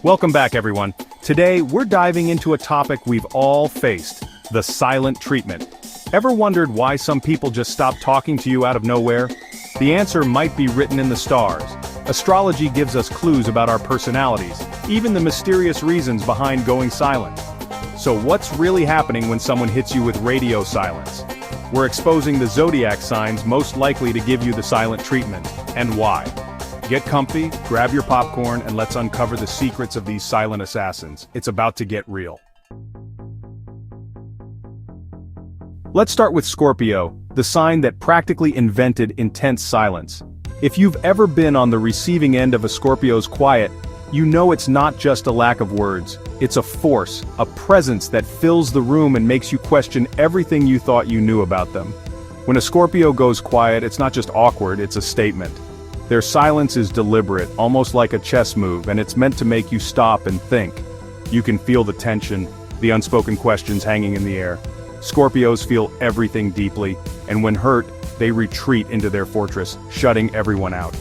Welcome back, everyone. Today, we're diving into a topic we've all faced, the silent treatment. Ever wondered why some people just stop talking to you out of nowhere? The answer might be written in the stars. Astrology gives us clues about our personalities, even the mysterious reasons behind going silent. So what's really happening when someone hits you with radio silence? We're exposing the Zodiac signs most likely to give you the silent treatment, and why. Get comfy, grab your popcorn, and let's uncover the secrets of these silent assassins. It's about to get real. Let's start with Scorpio, the sign that practically invented intense silence. If you've ever been on the receiving end of a Scorpio's quiet, you know it's not just a lack of words. It's a force, a presence that fills the room and makes you question everything you thought you knew about them. When a Scorpio goes quiet, it's not just awkward, it's a statement. Their silence is deliberate, almost like a chess move, and it's meant to make you stop and think. You can feel the tension, the unspoken questions hanging in the air. Scorpios feel everything deeply, and when hurt, they retreat into their fortress, shutting everyone out.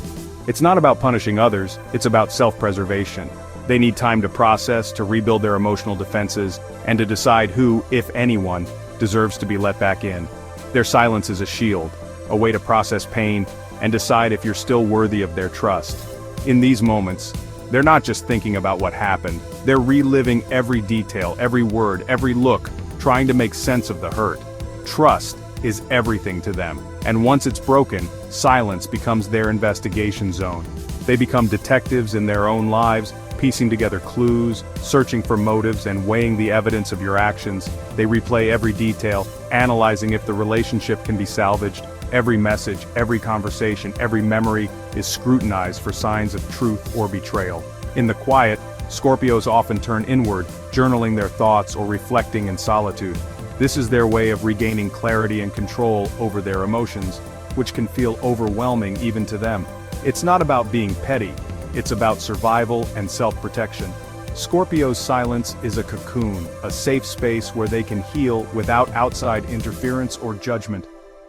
It's not about punishing others, it's about self-preservation. They need time to process, to rebuild their emotional defenses, and to decide who, if anyone, deserves to be let back in. Their silence is a shield, a way to process pain, and decide if you're still worthy of their trust. In these moments, they're not just thinking about what happened, they're reliving every detail, every word, every look, trying to make sense of the hurt. Trust is everything to them, and once it's broken, silence becomes their investigation zone. They become detectives in their own lives, piecing together clues, searching for motives and weighing the evidence of your actions. They replay every detail, analyzing if the relationship can be salvaged. Every message, every conversation, every memory is scrutinized for signs of truth or betrayal. In the quiet, Scorpios often turn inward, journaling their thoughts or reflecting in solitude. This is their way of regaining clarity and control over their emotions, which can feel overwhelming even to them. It's not about being petty, it's about survival and self-protection. Scorpio's silence is a cocoon, a safe space where they can heal without outside interference or judgment.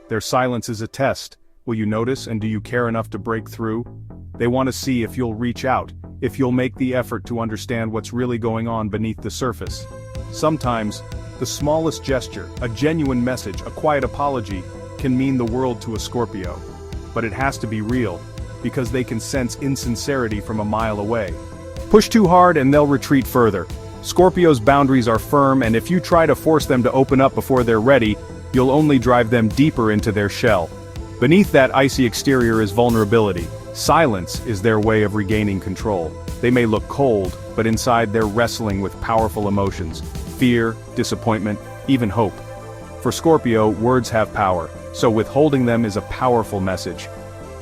Their silence is a test. Will you notice, and do you care enough to break through? They want to see if you'll reach out, if you'll make the effort to understand what's really going on beneath the surface. Sometimes, the smallest gesture, a genuine message, a quiet apology, can mean the world to a Scorpio. But it has to be real, because they can sense insincerity from a mile away. Push too hard and they'll retreat further. Scorpios' boundaries are firm, and if you try to force them to open up before they're ready, you'll only drive them deeper into their shell. Beneath that icy exterior is vulnerability. Silence is their way of regaining control. They may look cold, but inside they're wrestling with powerful emotions. Fear, disappointment, even hope. For Scorpio, words have power, so withholding them is a powerful message.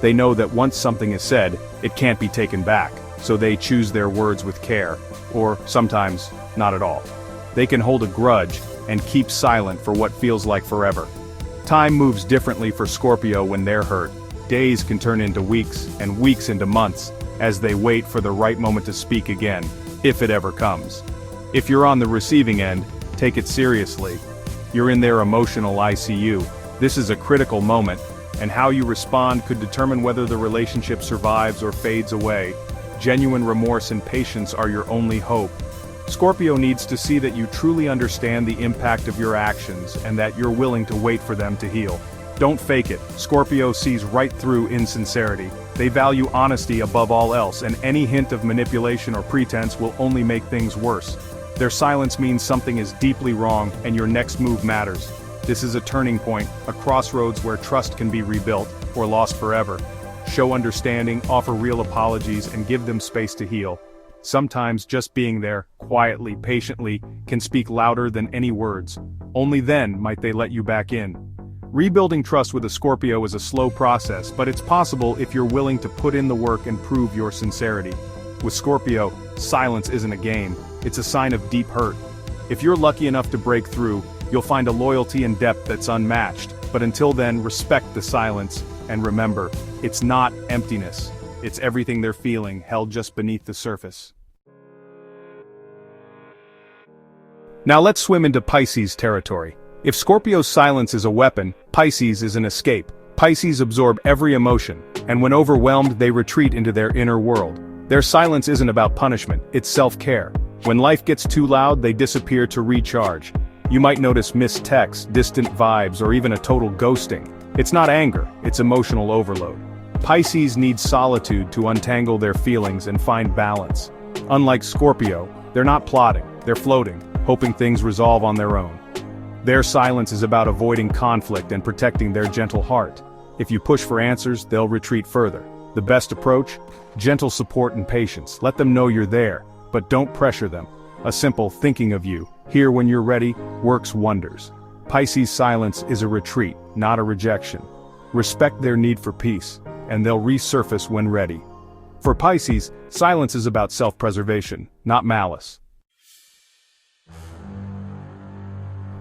They know that once something is said, it can't be taken back, so they choose their words with care, or sometimes, not at all. They can hold a grudge and keep silent for what feels like forever. Time moves differently for Scorpio when they're hurt. Days can turn into weeks, and weeks into months, as they wait for the right moment to speak again, if it ever comes. If you're on the receiving end, take it seriously. You're in their emotional ICU. This is a critical moment, and how you respond could determine whether the relationship survives or fades away. Genuine remorse and patience are your only hope. Scorpio needs to see that you truly understand the impact of your actions and that you're willing to wait for them to heal. Don't fake it. Scorpio sees right through insincerity. They value honesty above all else, and any hint of manipulation or pretense will only make things worse. Their silence means something is deeply wrong and your next move matters. This is a turning point, a crossroads where trust can be rebuilt, or lost forever. Show understanding, offer real apologies, and give them space to heal. Sometimes just being there, quietly, patiently, can speak louder than any words. Only then might they let you back in. Rebuilding trust with a Scorpio is a slow process, but it's possible if you're willing to put in the work and prove your sincerity. With Scorpio, silence isn't a game, it's a sign of deep hurt. If you're lucky enough to break through, you'll find a loyalty and depth that's unmatched, but until then, respect the silence, and remember, it's not emptiness. It's everything they're feeling, held just beneath the surface. Now let's swim into Pisces territory. If Scorpio's silence is a weapon, Pisces is an escape. Pisces absorb every emotion, and when overwhelmed they retreat into their inner world. Their silence isn't about punishment, it's self-care. When life gets too loud, they disappear to recharge. You might notice missed texts, distant vibes, or even a total ghosting. It's not anger, it's emotional overload. Pisces need solitude to untangle their feelings and find balance. Unlike Scorpio, they're not plotting, they're floating, hoping things resolve on their own. Their silence is about avoiding conflict and protecting their gentle heart. If you push for answers, they'll retreat further. The best approach? Gentle support and patience. Let them know you're there, but don't pressure them. A simple thinking of you, here when you're ready, works wonders. Pisces' silence is a retreat, not a rejection. Respect their need for peace, and they'll resurface when ready. For Pisces, silence is about self-preservation, not malice.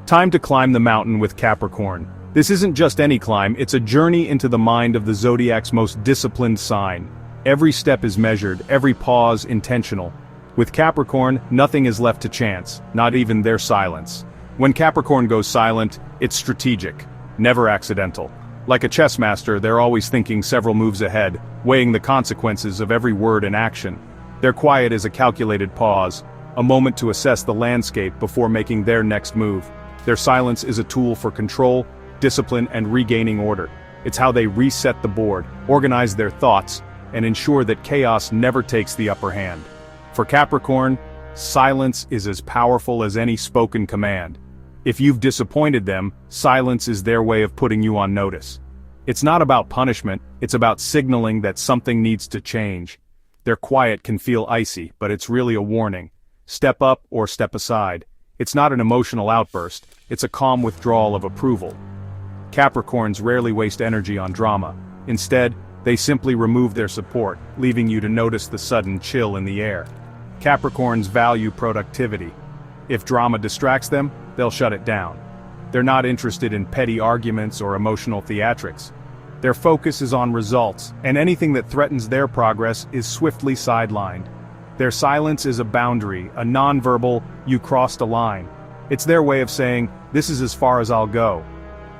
Time to climb the mountain with Capricorn. This isn't just any climb, it's a journey into the mind of the Zodiac's most disciplined sign. Every step is measured, every pause intentional. With Capricorn, nothing is left to chance, not even their silence. When Capricorn goes silent, it's strategic, never accidental. Like a chess master, they're always thinking several moves ahead, weighing the consequences of every word and action. Their quiet is a calculated pause, a moment to assess the landscape before making their next move. Their silence is a tool for control, discipline, and regaining order. It's how they reset the board, organize their thoughts, and ensure that chaos never takes the upper hand. For Capricorn, silence is as powerful as any spoken command. If you've disappointed them, silence is their way of putting you on notice. It's not about punishment, it's about signaling that something needs to change. Their quiet can feel icy, but it's really a warning. Step up or step aside. It's not an emotional outburst, it's a calm withdrawal of approval. Capricorns rarely waste energy on drama. Instead, they simply remove their support, leaving you to notice the sudden chill in the air. Capricorns value productivity. If drama distracts them, they'll shut it down. They're not interested in petty arguments or emotional theatrics. Their focus is on results, and anything that threatens their progress is swiftly sidelined. Their silence is a boundary, a nonverbal, "you crossed a line." It's their way of saying, "this is as far as I'll go."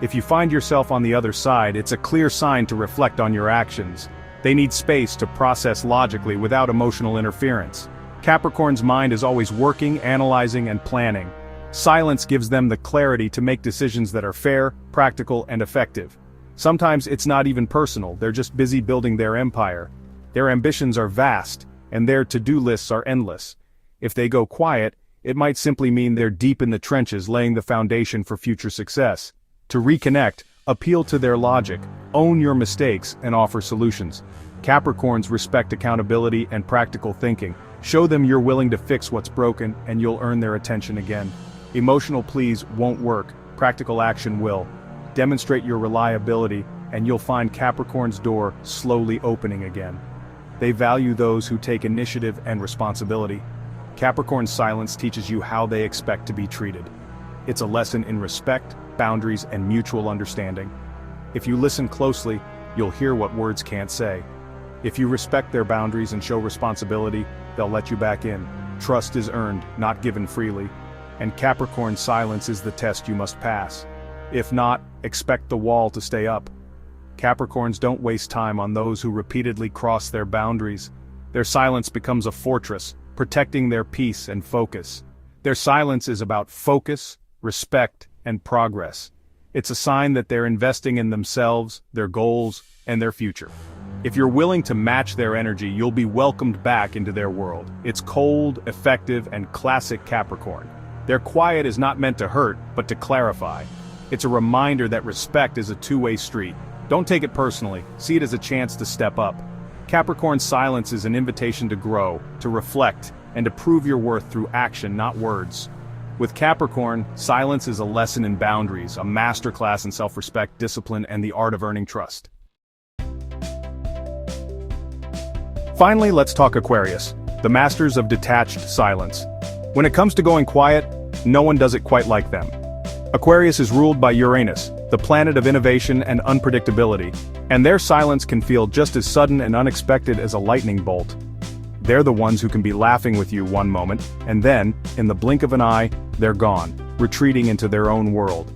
If you find yourself on the other side, it's a clear sign to reflect on your actions. They need space to process logically without emotional interference. Capricorn's mind is always working, analyzing, and planning. Silence gives them the clarity to make decisions that are fair, practical, and effective. Sometimes it's not even personal, they're just busy building their empire. Their ambitions are vast, and their to-do lists are endless. If they go quiet, it might simply mean they're deep in the trenches laying the foundation for future success. To reconnect, appeal to their logic, own your mistakes, and offer solutions. Capricorns respect accountability and practical thinking. Show them you're willing to fix what's broken, and you'll earn their attention again. Emotional pleas won't work, practical action will. Demonstrate your reliability, and you'll find Capricorn's door slowly opening again. They value those who take initiative and responsibility. Capricorn's silence teaches you how they expect to be treated. It's a lesson in respect, boundaries, and mutual understanding. If you listen closely, you'll hear what words can't say. If you respect their boundaries and show responsibility, they'll let you back in. Trust is earned, not given freely. And Capricorn's silence is the test you must pass. If not, expect the wall to stay up. Capricorns don't waste time on those who repeatedly cross their boundaries. Their silence becomes a fortress, protecting their peace and focus. Their silence is about focus, respect, and progress. It's a sign that they're investing in themselves, their goals, and their future. If you're willing to match their energy, you'll be welcomed back into their world. It's cold, effective, and classic Capricorn. Their quiet is not meant to hurt, but to clarify. It's a reminder that respect is a two-way street. Don't take it personally, see it as a chance to step up. Capricorn's silence is an invitation to grow, to reflect, and to prove your worth through action, not words. With Capricorn, silence is a lesson in boundaries, a masterclass in self-respect, discipline, and the art of earning trust. Finally, let's talk Aquarius, the masters of detached silence. When it comes to going quiet, no one does it quite like them. Aquarius is ruled by Uranus, the planet of innovation and unpredictability, and their silence can feel just as sudden and unexpected as a lightning bolt. They're the ones who can be laughing with you one moment, and then, in the blink of an eye, they're gone, retreating into their own world.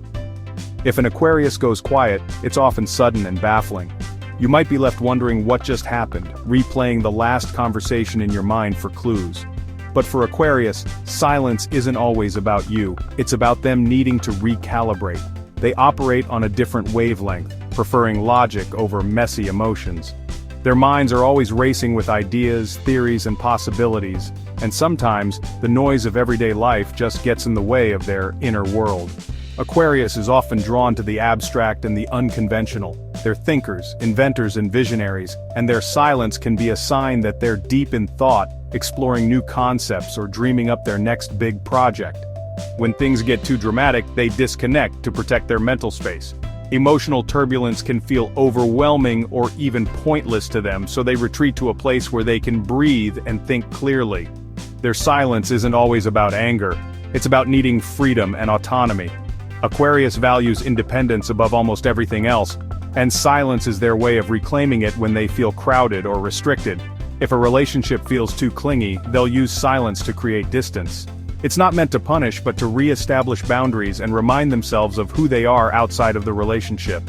If an Aquarius goes quiet, it's often sudden and baffling. You might be left wondering what just happened, replaying the last conversation in your mind for clues. But for Aquarius, silence isn't always about you, it's about them needing to recalibrate. They operate on a different wavelength, preferring logic over messy emotions. Their minds are always racing with ideas, theories, and possibilities, and sometimes, the noise of everyday life just gets in the way of their inner world. Aquarius is often drawn to the abstract and the unconventional. They're thinkers, inventors, and visionaries, and their silence can be a sign that they're deep in thought, exploring new concepts or dreaming up their next big project. When things get too dramatic, they disconnect to protect their mental space. Emotional turbulence can feel overwhelming or even pointless to them, so they retreat to a place where they can breathe and think clearly. Their silence isn't always about anger, it's about needing freedom and autonomy. Aquarius values independence above almost everything else, and silence is their way of reclaiming it when they feel crowded or restricted. If a relationship feels too clingy, they'll use silence to create distance. It's not meant to punish but to re-establish boundaries and remind themselves of who they are outside of the relationship.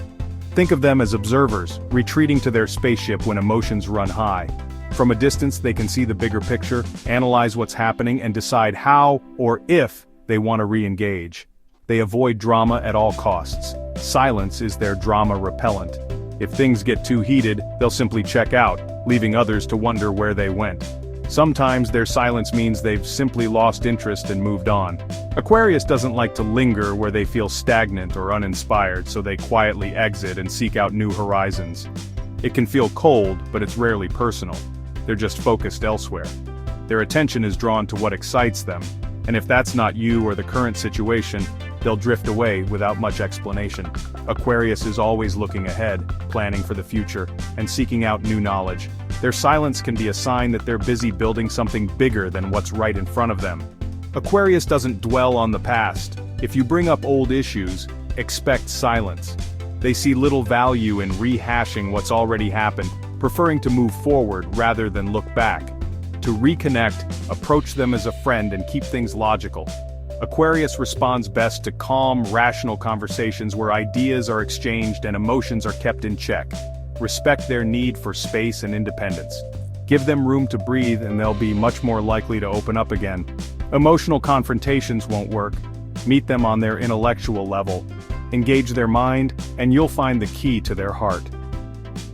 Think of them as observers, retreating to their spaceship when emotions run high. From a distance they can see the bigger picture, analyze what's happening and decide how, or if, they want to re-engage. They avoid drama at all costs. Silence is their drama repellent. If things get too heated, they'll simply check out, leaving others to wonder where they went. Sometimes their silence means they've simply lost interest and moved on. Aquarius doesn't like to linger where they feel stagnant or uninspired, so they quietly exit and seek out new horizons. It can feel cold, but it's rarely personal. They're just focused elsewhere. Their attention is drawn to what excites them, and if that's not you or the current situation, they'll drift away without much explanation. Aquarius is always looking ahead, planning for the future, and seeking out new knowledge. Their silence can be a sign that they're busy building something bigger than what's right in front of them. Aquarius doesn't dwell on the past. If you bring up old issues, expect silence. They see little value in rehashing what's already happened, preferring to move forward rather than look back. To reconnect, approach them as a friend and keep things logical. Aquarius responds best to calm, rational conversations where ideas are exchanged and emotions are kept in check. Respect their need for space and independence. Give them room to breathe and they'll be much more likely to open up again. Emotional confrontations won't work. Meet them on their intellectual level. Engage their mind, and you'll find the key to their heart.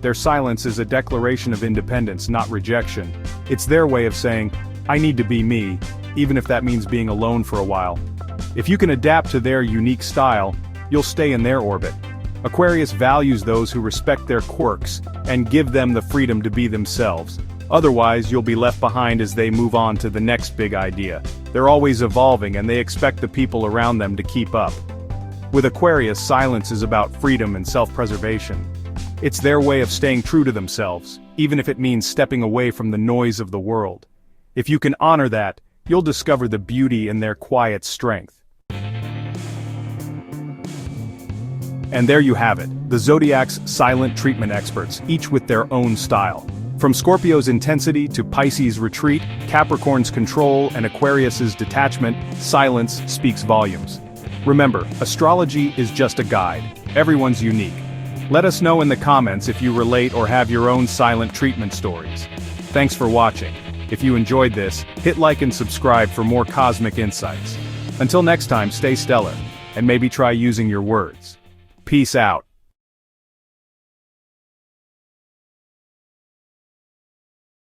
Their silence is a declaration of independence, not rejection. It's their way of saying, I need to be me, even if that means being alone for a while. If you can adapt to their unique style, you'll stay in their orbit. Aquarius values those who respect their quirks and give them the freedom to be themselves. Otherwise, you'll be left behind as they move on to the next big idea. They're always evolving and they expect the people around them to keep up. With Aquarius, silence is about freedom and self-preservation. It's their way of staying true to themselves, even if it means stepping away from the noise of the world. If you can honor that, you'll discover the beauty in their quiet strength. And there you have it, the Zodiac's silent treatment experts, each with their own style. From Scorpio's intensity to Pisces' retreat, Capricorn's control, and Aquarius's detachment, silence speaks volumes. Remember, astrology is just a guide. Everyone's unique. Let us know in the comments if you relate or have your own silent treatment stories. Thanks for watching. If you enjoyed this, hit like and subscribe for more cosmic insights. Until next time, stay stellar, and maybe try using your words. Peace out.